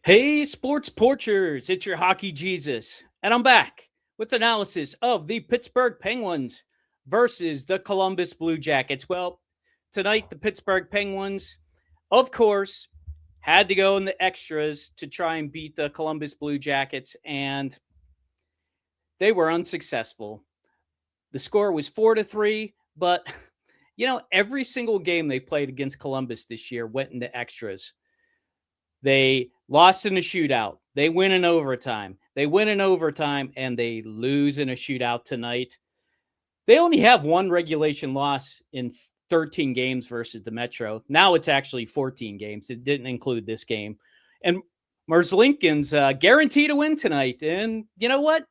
Hey, sports porchers, it's your hockey Jesus, and I'm back with analysis of the Pittsburgh Penguins versus the Columbus Blue Jackets. Well, tonight, the Pittsburgh Penguins, of course, had to go in the extras to try and beat the Columbus Blue Jackets, and they were unsuccessful. The score was 4-3, but every single game they played against Columbus this year went into extras. They lost in a shootout. They win in overtime. They win in overtime and they lose in a shootout tonight. They only have one regulation loss in 13 games versus the Metro. Now it's actually 14 games. It didn't include this game. And Merzlikins guaranteed to win tonight. And you know what?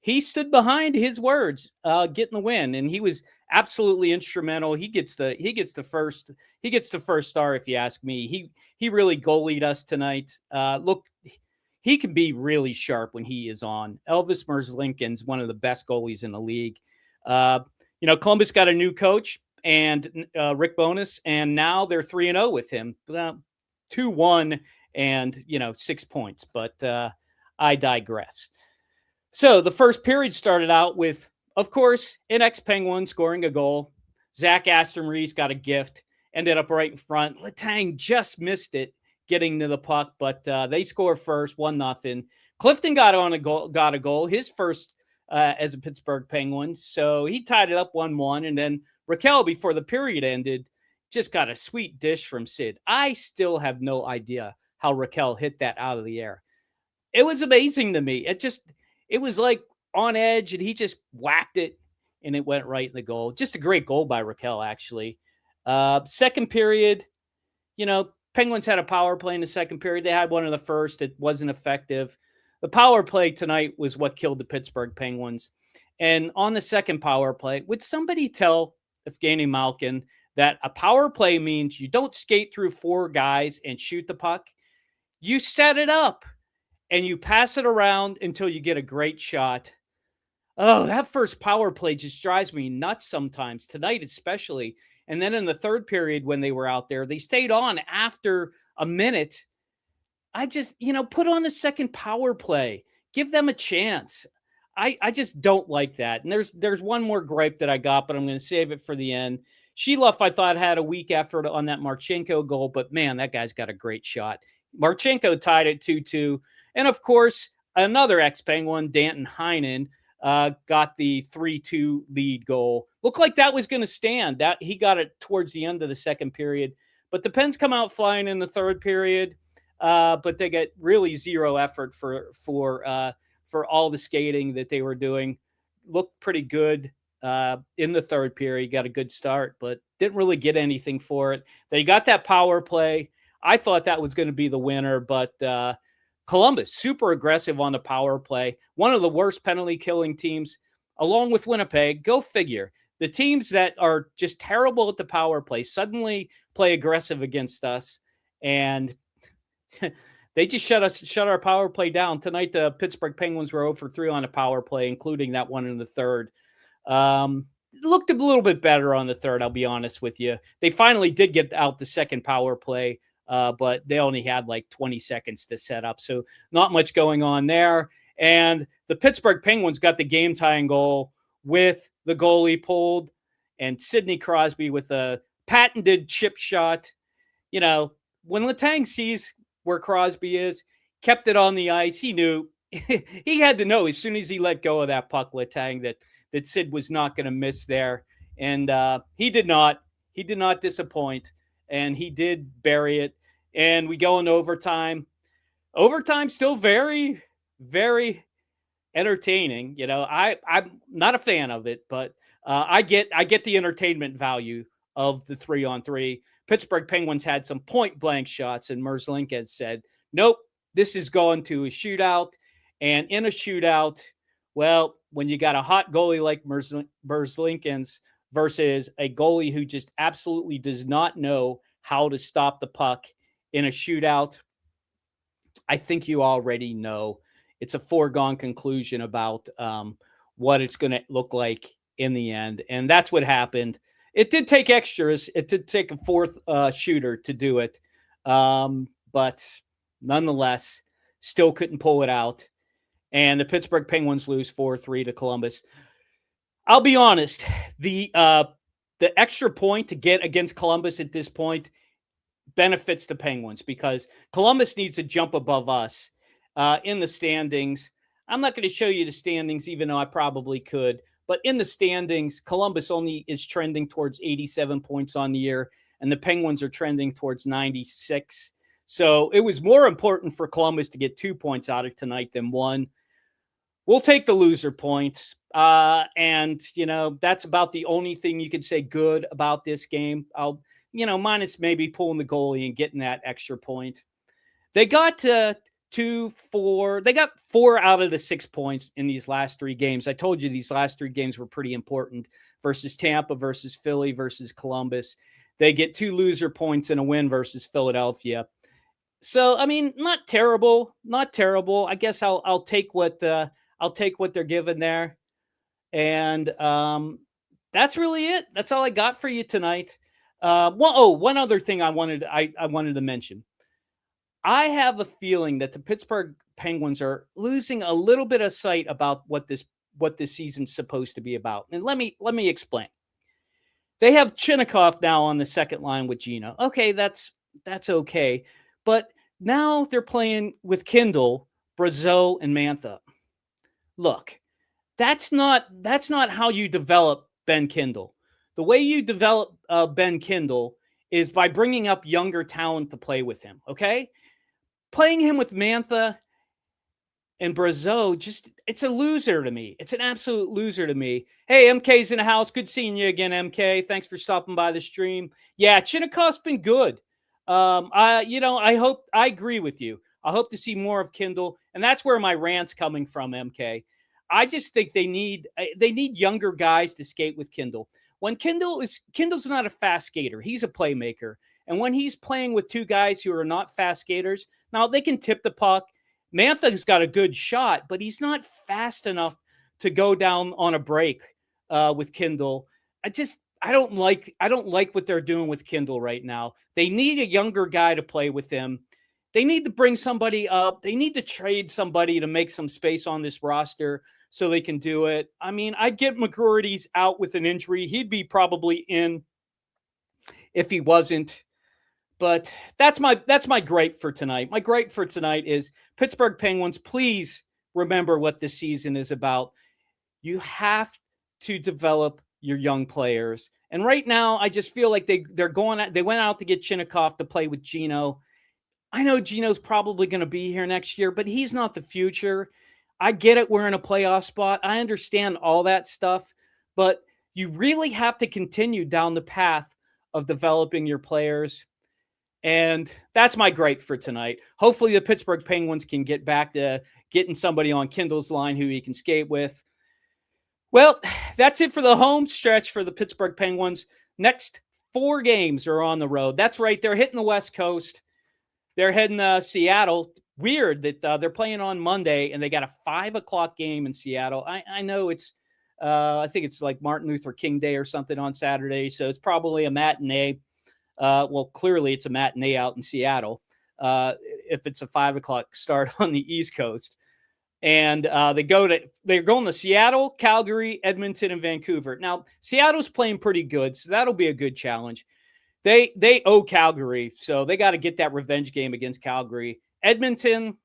He stood behind his words, getting the win, and he was absolutely instrumental. He gets the first star, if you ask me. He really goalied us tonight. Look, he can be really sharp when he is on. Elvis Merzlikins, one of the best goalies in the league. Uh, Columbus got a new coach and Rick Bowness, and now they're 3-0 with him. 2-1 and 6 points, but I digress. So the first period started out with, of course, an ex-Penguin scoring a goal. Zach Aston Reese got a gift, ended up right in front. Letang just missed it getting to the puck, but they score first, 1-0. Clifton got a goal, his first as a Pittsburgh Penguin. So he tied it up 1-1, and then Raquel, before the period ended, just got a sweet dish from Sid. I still have no idea how Raquel hit that out of the air. It was amazing to me. It was like on edge, and he just whacked it, and it went right in the goal. Just a great goal by Raquel, actually. Second period, Penguins had a power play in the second period. They had one in the first. It wasn't effective. The power play tonight was what killed the Pittsburgh Penguins. And on the second power play, would somebody tell Evgeny Malkin that a power play means you don't skate through four guys and shoot the puck? You set it up and you pass it around until you get a great shot. Oh, that first power play just drives me nuts sometimes, tonight especially. And then in the third period, when they were out there, they stayed on after a minute. I just, put on a second power play. Give them a chance. I just don't like that. And there's one more gripe that I got, but I'm going to save it for the end. Sheloff, I thought, had a weak effort on that Marchenko goal, but man, that guy's got a great shot. Marchenko tied it 2-2. And of course, another ex-Penguin, Danton Heinen, got the 3-2 lead goal. Looked like that was going to stand. That he got it towards the end of the second period. But the Pens come out flying in the third period, but they get really zero effort for all the skating that they were doing. Looked pretty good in the third period. Got a good start, but didn't really get anything for it. They got that power play. I thought that was going to be the winner, but Columbus, super aggressive on the power play. One of the worst penalty killing teams, along with Winnipeg. Go figure. The teams that are just terrible at the power play suddenly play aggressive against us, and they just shut our power play down. Tonight, the Pittsburgh Penguins were 0 for 3 on a power play, including that one in the third. Looked a little bit better on the third, I'll be honest with you. They finally did get out the second power play, but they only had like 20 seconds to set up. So not much going on there. And the Pittsburgh Penguins got the game-tying goal with the goalie pulled and Sidney Crosby with a patented chip shot. When Letang sees where Crosby is, kept it on the ice, he knew. He had to know as soon as he let go of that puck, Letang, that Sid was not going to miss there. And he did not. He did not disappoint. And he did bury it. And we go into overtime. Overtime still very, very entertaining. I'm not a fan of it, but I get the entertainment value of the 3-on-3. Pittsburgh Penguins had some point-blank shots, and Merzlikins said, nope, this is going to a shootout. And in a shootout, well, when you got a hot goalie like Merzlikins versus a goalie who just absolutely does not know how to stop the puck in a shootout, I think you already know it's a foregone conclusion about what it's going to look like in the end. And that's what happened. It did take extras. It did take a fourth shooter to do it. But nonetheless, still couldn't pull it out. And the Pittsburgh Penguins lose 4-3 to Columbus. I'll be honest, the extra point to get against Columbus at this point benefits the Penguins because Columbus needs to jump above us in the standings. I'm not going to show you the standings, even though I probably could. But in the standings, Columbus only is trending towards 87 points on the year, and the Penguins are trending towards 96. So it was more important for Columbus to get 2 points out of tonight than 1. We'll take the loser point. And, that's about the only thing you could say good about this game. I'll, minus maybe pulling the goalie and getting that extra point. They got they got 4 out of the 6 points in these last 3 games. I told you these last 3 games were pretty important versus Tampa, versus Philly, versus Columbus. They get 2 loser points and a win versus Philadelphia. So, I mean, not terrible. I guess I'll take what they're given there. And that's really it. That's all I got for you tonight. One other thing I wanted to mention. I have a feeling that the Pittsburgh Penguins are losing a little bit of sight about what this season's supposed to be about. And let me explain. They have Chinnikov now on the second line with Gino. Okay, that's okay. But now they're playing with Kindle, Brazeau, and Mantha. Look, that's not how you develop Ben Kindle. The way you develop Ben Kindle is by bringing up younger talent to play with him, okay? Playing him with Mantha and Brazeau, it's a loser to me. It's an absolute loser to me. Hey, MK's in the house. Good seeing you again, MK. Thanks for stopping by the stream. Yeah, Chinnikov's been good. I agree with you. I hope to see more of Kindle, and that's where my rant's coming from, MK. I just think they need younger guys to skate with Kindle. When Kindle's not a fast skater, he's a playmaker. And when he's playing with 2 guys who are not fast skaters, now they can tip the puck. Mantha's got a good shot, but he's not fast enough to go down on a break with Kindle. I don't like what they're doing with Kindle right now. They need a younger guy to play with him. They need to bring somebody up. They need to trade somebody to make some space on this roster so they can do it. I mean, I get McGroarty's out with an injury. He'd be probably in if he wasn't. But that's my gripe for tonight. My gripe for tonight is Pittsburgh Penguins, please remember what this season is about. You have to develop your young players. And right now, I just feel like they went out to get Chinnikov to play with Gino. I know Gino's probably going to be here next year, but he's not the future. I get it. We're in a playoff spot. I understand all that stuff, but you really have to continue down the path of developing your players. And that's my gripe for tonight. Hopefully the Pittsburgh Penguins can get back to getting somebody on Kindle's line who he can skate with. Well, that's it for the home stretch for the Pittsburgh Penguins. Next 4 games are on the road. That's right. They're hitting the West Coast. They're heading Seattle. Weird that they're playing on Monday and they got a 5:00 game in Seattle. I know it's, I think it's like Martin Luther King Day or something on Saturday. So it's probably a matinee. Well, clearly it's a matinee out in Seattle. If it's a 5:00 start on the East Coast. And they're going to Seattle, Calgary, Edmonton, and Vancouver. Now, Seattle's playing pretty good, so that'll be a good challenge. They owe Calgary, so they got to get that revenge game against Calgary. Edmonton,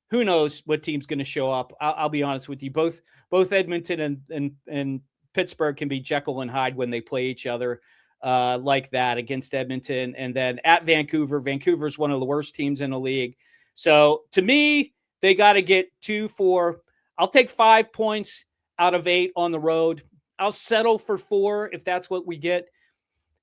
who knows what team's going to show up? I'll be honest with you. Both Edmonton and Pittsburgh can be Jekyll and Hyde when they play each other like that against Edmonton. And then at Vancouver, Vancouver's one of the worst teams in the league. So to me, they got to get 2-4. I'll take 5 points out of 8 on the road. I'll settle for 4 if that's what we get.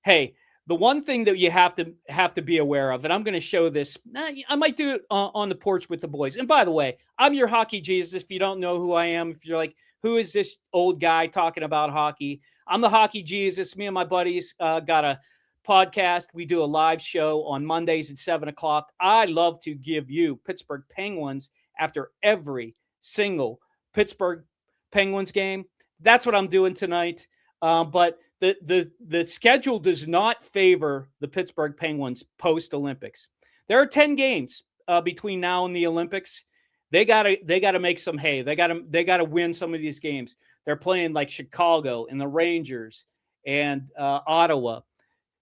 Hey, the one thing that you have to be aware of, and I'm going to show this. I might do it on the porch with the boys. And by the way, I'm your hockey Jesus. If you don't know who I am, if you're like, who is this old guy talking about hockey? I'm the hockey Jesus. Me and my buddies got a podcast. We do a live show on Mondays at 7:00. I love to give you Pittsburgh Penguins after every single Pittsburgh Penguins game. That's what I'm doing tonight. But the schedule does not favor the Pittsburgh Penguins post-Olympics. There are 10 games between now and the Olympics, they gotta make some hay. They gotta win some of these games. They're playing like Chicago and the Rangers and Ottawa.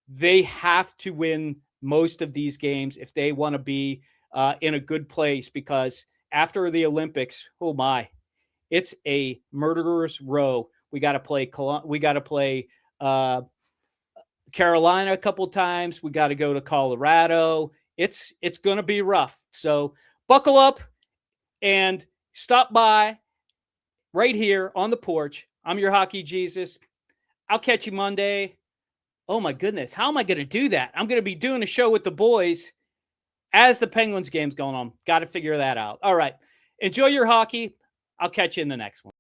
They have to win most of these games if they want to be in a good place, because after the Olympics, oh my, it's a murderer's row. We got to play. We got to play Carolina a couple times. We got to go to Colorado. It's going to be rough. So buckle up and stop by right here on the porch. I'm your hockey Jesus. I'll catch you Monday. Oh my goodness, how am I going to do that? I'm going to be doing a show with the boys as the Penguins game's going on. Got to figure that out. All right. Enjoy your hockey. I'll catch you in the next one.